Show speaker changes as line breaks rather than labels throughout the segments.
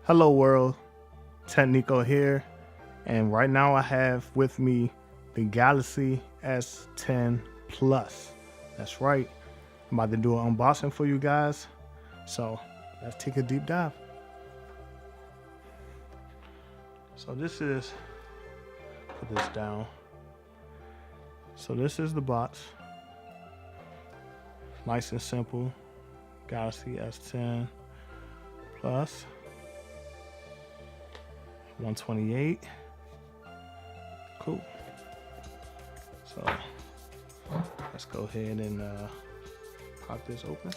Hello world, Technico here, and right now I have with me the Galaxy S10 Plus. That's right, I'm about to do an unboxing for you guys, so let's take a deep dive. So this is, put this down. So this is the box, nice and simple, Galaxy S10 Plus. 128. Cool. So let's go ahead and pop this open.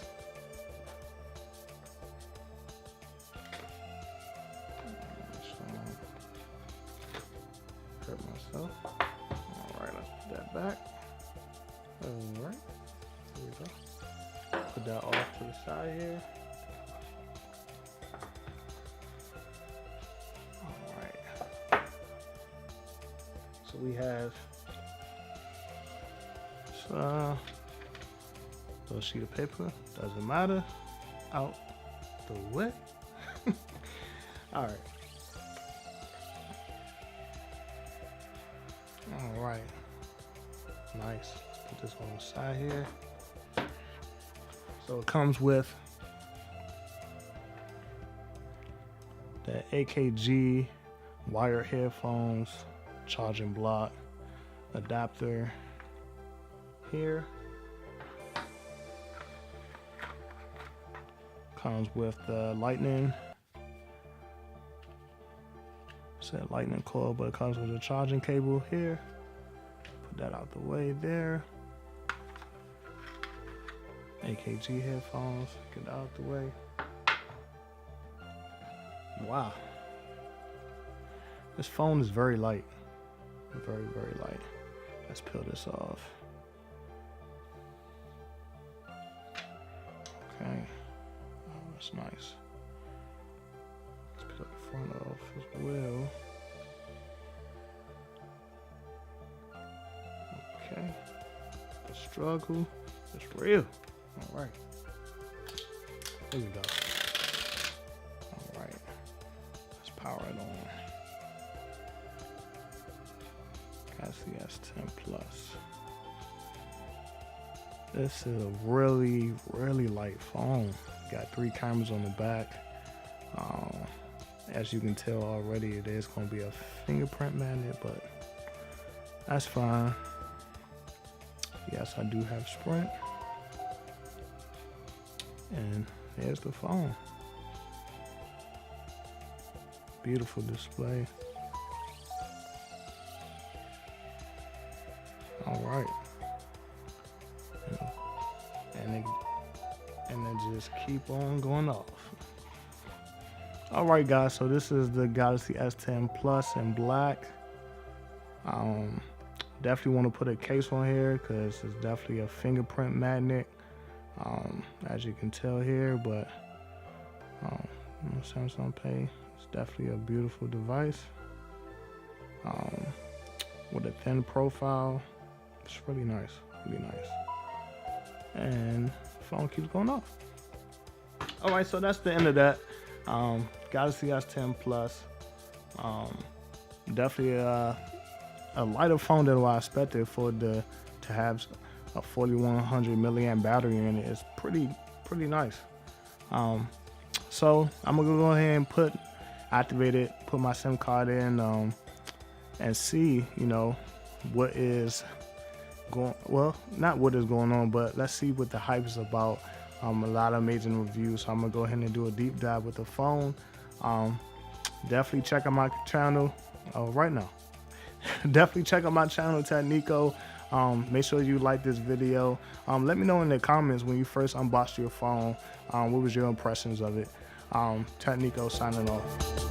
Hurt myself. Alright, let's put that back. Alright, here we go. Put that off to the side here. So we have a little sheet of paper, doesn't matter, out the way. All right, nice. Let's put this on the side here. So it comes with the AKG wired headphones, charging block, adapter here. Comes with the lightning, said lightning cord, but it comes with a charging cable here. Put that out the way there. AKG headphones, get out the way. Wow, this phone is very light. Very, very light. Let's peel this off. Okay. Oh, that's nice. Let's peel the front off as well. Okay. The struggle is real. All right. Here we go. All right. Let's power it on. Galaxy S10 Plus. This is a really, really light phone. Got 3 cameras on the back. As you can tell already, it is going to be a fingerprint magnet, but that's fine. Yes, I do have Sprint. And there's the phone. Beautiful display. All right, and it just keep on going off. All right, guys. So this is the Galaxy S10 Plus in black. Definitely want to put a case on here because it's definitely a fingerprint magnet, as you can tell here. But Samsung Pay. It's definitely a beautiful device with a thin profile. It's really nice, really nice. And the phone keeps going off. All right, so that's the end of that. Galaxy S10 Plus. Definitely a lighter phone than what I expected for to have a 4100 milliamp battery in it. It's pretty nice. So I'm gonna go ahead and activate it, put my SIM card in, and see, what is not what is going on, but let's see what the hype is about. A lot of amazing reviews, so I'm gonna go ahead and do a deep dive with the phone. Definitely check out my channel right now. Definitely check out my channel, Technico. Make sure you like this video. Let me know in the comments when you first unboxed your phone, what was your impressions of it. Technico signing off.